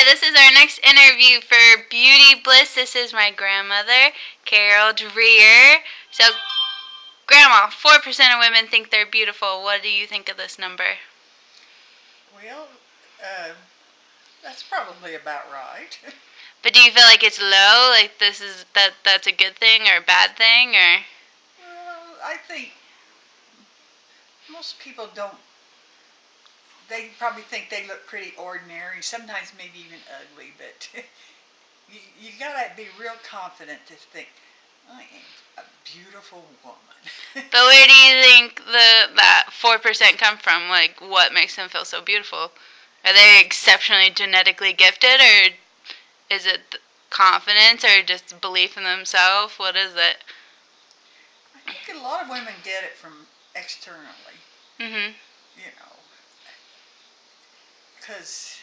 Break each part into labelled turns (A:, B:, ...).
A: this is our next interview for Beauty Bliss. This is my grandmother, Carole Dreer. So, Grandma, 4% of women think they're beautiful. What do you think of this number?
B: Well, that's probably about right.
A: But do you feel like it's low? Like that's a good thing or a bad thing or?
B: Well, I think most people don't. They probably think they look pretty ordinary, sometimes maybe even ugly, but you gotta be real confident to think, I am a beautiful woman.
A: But where do you think that 4% come from? Like, what makes them feel so beautiful? Are they exceptionally genetically gifted, or is it confidence, or just belief in themselves? What is it?
B: I think a lot of women get it from externally,
A: Mhm.
B: you know, because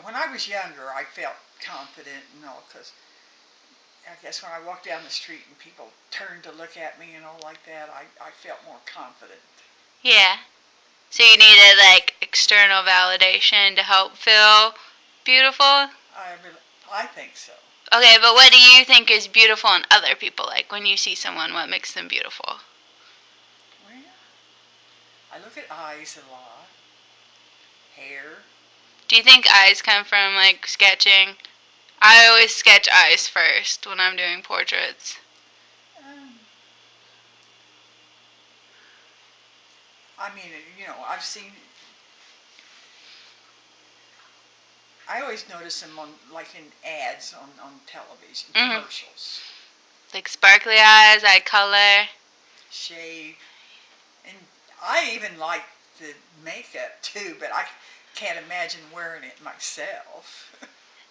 B: when I was younger, I felt confident and all, because I guess when I walked down the street and people turned to look at me and all like that, I felt more confident.
A: Yeah. So you needed like external validation to help feel beautiful?
B: I think so.
A: Okay, but what do you think is beautiful in other people? Like when you see someone, what makes them beautiful?
B: Well, I look at eyes a lot, hair.
A: Do you think eyes come from like sketching? I always sketch eyes first when I'm doing portraits.
B: Um, I mean, I've seen. I always notice them on like in ads on television,
A: Mhm.
B: commercials.
A: Like sparkly eyes, eye color.
B: Shave, and I even like the makeup too, but I can't imagine wearing it myself.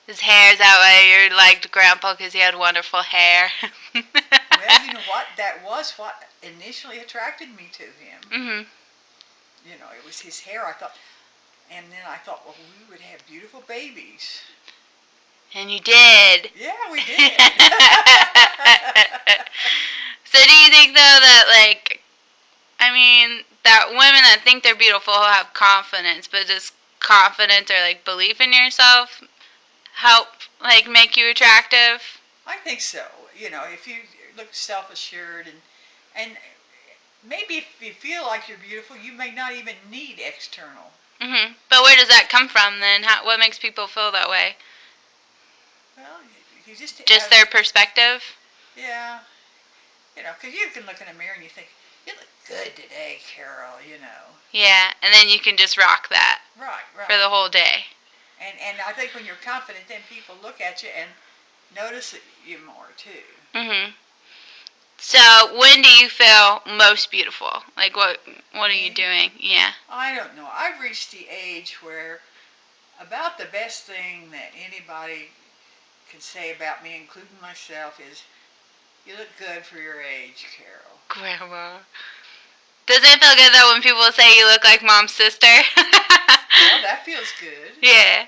A: His hair's that way. You're like Grandpa because he had wonderful hair.
B: Well, you know what? That was what initially attracted me to him.
A: Mhm.
B: It was his hair. I thought, and then I thought, well, we would have beautiful babies.
A: And you did.
B: Yeah, we did.
A: So do you think though that like that women that think they're beautiful have confidence, but does confidence or like belief in yourself help like make you attractive?
B: I think so. If you look self-assured and maybe if you feel like you're beautiful, you may not even need external.
A: Mhm. But where does that come from then? What makes people feel that way?
B: Well, you just
A: Just
B: have,
A: their perspective?
B: yeah, because you can look in a mirror and you think, you look good today, Carole.
A: Yeah, and then you can just rock that
B: Right,
A: for
B: right.
A: the whole day.
B: And I think when you're confident, then people look at you and notice you more too.
A: Mhm. So, when do you feel most beautiful? Like what are you
B: Me,
A: doing? Yeah.
B: I don't know. I've reached the age where about the best thing that anybody can say about me, including myself, is you look good for your age, Carole.
A: Grandma. Doesn't it feel good though when people say you look like Mom's sister?
B: Well, that feels good.
A: Yeah.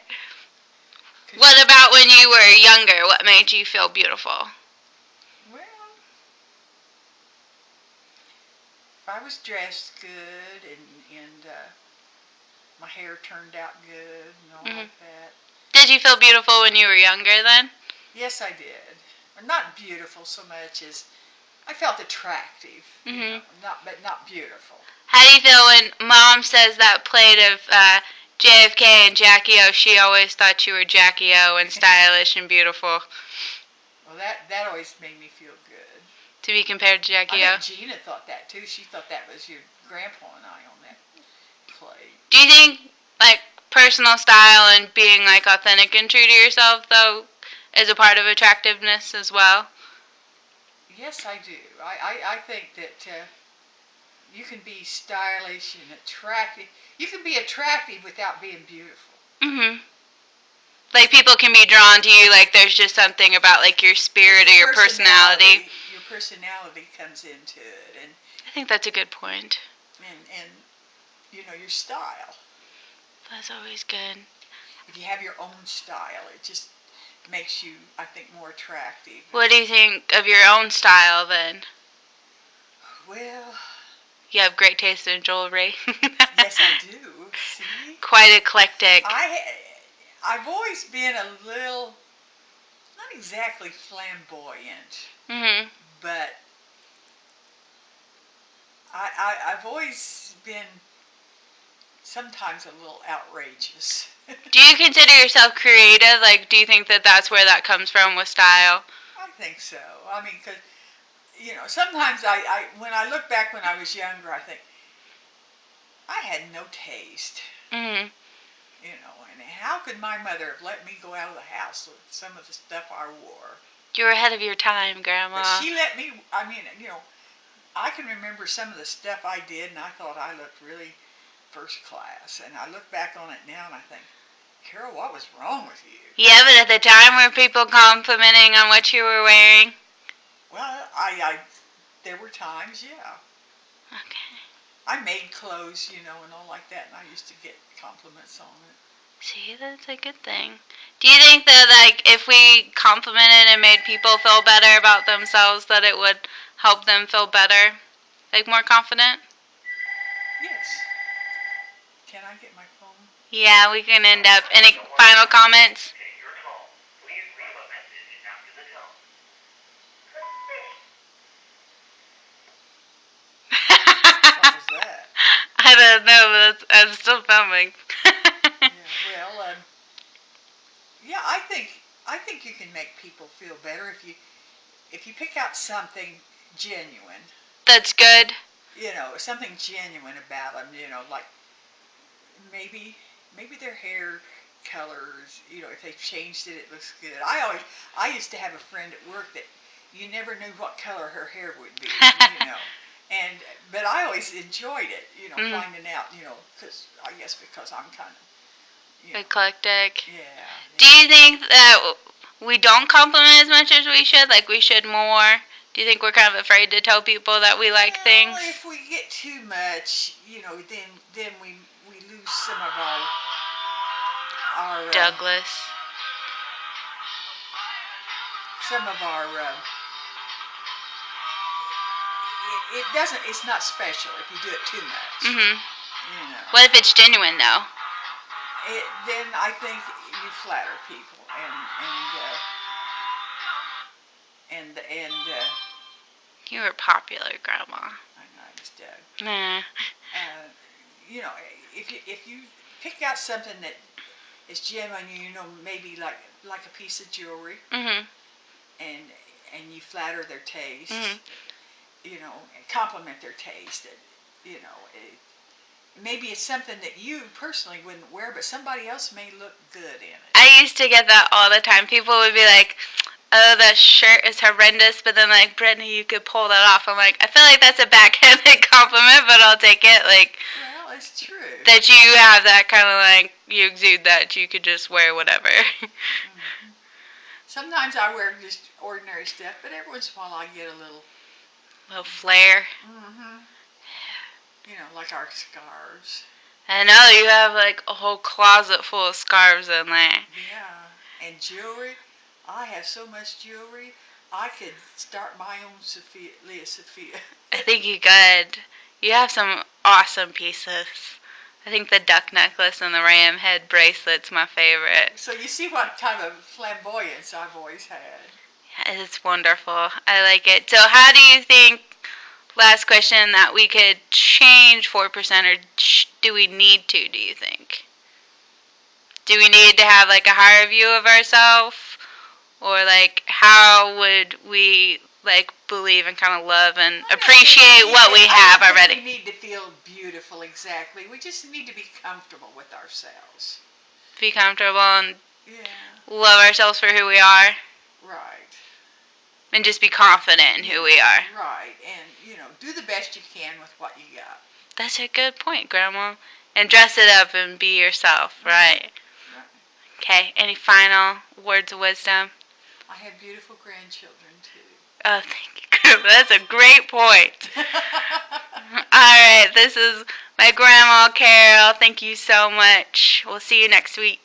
B: 'Cause
A: What about when you were younger? What made you feel beautiful?
B: well, if I was dressed good and my hair turned out good and all
A: Hmm.
B: like that.
A: Did you feel beautiful when you were younger then?
B: Yes, I did. Not beautiful so much as I felt attractive,
A: Hmm.
B: not beautiful.
A: How do you feel when Mom says that plate of JFK and Jackie O? She always thought you were Jackie O and stylish and beautiful.
B: Well, that always made me feel good.
A: To be compared to
B: I
A: Jackie O.
B: think Gina thought that too. She thought that was your grandpa and I on that plate.
A: Do you think like personal style and being like authentic and true to yourself though is a part of attractiveness as well?
B: Yes, I do. I think that you can be stylish and attractive. You can be attractive without being beautiful.
A: Mhm. Like people can be drawn to you like there's just something about like your
B: Because
A: spirit or your personality.
B: your personality comes into it,
A: I think that's a good point.
B: and your style.
A: That's always good.
B: If you have your own style, it just makes you, I think, more attractive.
A: What do you think of your own style then?
B: Well,
A: You have great taste in jewelry.
B: yes, I do. See,
A: Quite eclectic.
B: I I've always been a little, not exactly flamboyant,
A: Mhm.
B: but I've always been sometimes a little outrageous.
A: Do you consider yourself creative? Like, do you think that that's where that comes from with style?
B: I think so. I mean, because, sometimes when I look back when I was younger, I think I had no taste.
A: Mhm.
B: And how could my mother have let me go out of the house with some of the stuff I wore?
A: You were ahead of your time,
B: But
A: Grandma.
B: she let me, I mean, I can remember some of the stuff I did, and I thought I looked really first class. And I look back on it now and I think, Carole, what was wrong with you?
A: Yeah, but at the time, were people complimenting on what you were wearing?
B: Well, there were times, yeah.
A: Okay.
B: I made clothes, and all like that, and I used to get compliments on it.
A: See, that's a good thing. Do you think that, like, if we complimented and made people feel better about themselves, that it would help them feel better? Like, more confident?
B: Yes. Can I get my phone?
A: Yeah, we can end up. Any final comments?
B: What was that?
A: I don't know, but I'm still filming.
B: Yeah. Well, yeah, I think you can make people feel better if you pick out something genuine.
A: That's good.
B: Something genuine about them. Like maybe maybe their hair colors. If they've changed it, it looks good. I used to have a friend at work that you never knew what color her hair would be. And but I always enjoyed it.
A: Mhm.
B: Finding out. Because I guess because I'm kind of
A: Eclectic.
B: yeah.
A: Do you think that we don't compliment as much as we should? Like, we should more? Do you think we're kind of afraid to tell people that we like
B: Well,
A: things?
B: if we get too much, then we lose some of our
A: Douglas.
B: some of our it doesn't it's not special if you do it too much.
A: Mhm.
B: You know.
A: What if it's genuine though?
B: Then I think you flatter people and
A: You were popular, Grandma.
B: I know I was Doug.
A: Nah.
B: Uh, you know, if you pick out something that is genuine, maybe like a piece of jewelry,
A: Mhm.
B: and you flatter their taste,
A: Mhm.
B: and compliment their taste, and maybe it's something that you personally wouldn't wear, but somebody else may look good in it.
A: I used to get that all the time. People would be like, "Oh, that shirt is horrendous," but then like, "Brittany, you could pull that off." I'm like, I feel like that's a backhanded compliment, but I'll take it. Like,
B: Well, it's true.
A: that you have that kind of like, you exude that you could just wear whatever.
B: Hmm. Sometimes I wear just ordinary stuff, but every once in a while I get a little.
A: Little flair.
B: Hmm. Like our scarves.
A: I know you have like a whole closet full of scarves in there.
B: Yeah, and jewelry. I have so much jewelry. I could start my own Leah Sophia.
A: I think you could. You have some awesome pieces. I think the duck necklace and the ram head bracelet's my favorite.
B: So you see what type of flamboyance I've always had.
A: It's wonderful. I like it. So how do you think, last question, that we could change 4%, or do we need to, do you think? Do we need to have like a higher view of ourselves? Or like how would we like believe and kind of love and appreciate what we have
B: I don't
A: already?
B: think we need to feel beautiful exactly. We just need to be comfortable with ourselves.
A: Be comfortable and
B: Yeah.
A: love ourselves for who we are,
B: Right.
A: and just be confident in who we are.
B: Right. And, do the best you can with what you got.
A: That's a good point, Grandma. And dress it up and be yourself, right?
B: Right.
A: Okay, any final words of wisdom?
B: I have beautiful grandchildren, too.
A: Oh, thank you. That's a great point. All right, this is my grandma, Carole. Thank you so much. We'll see you next week.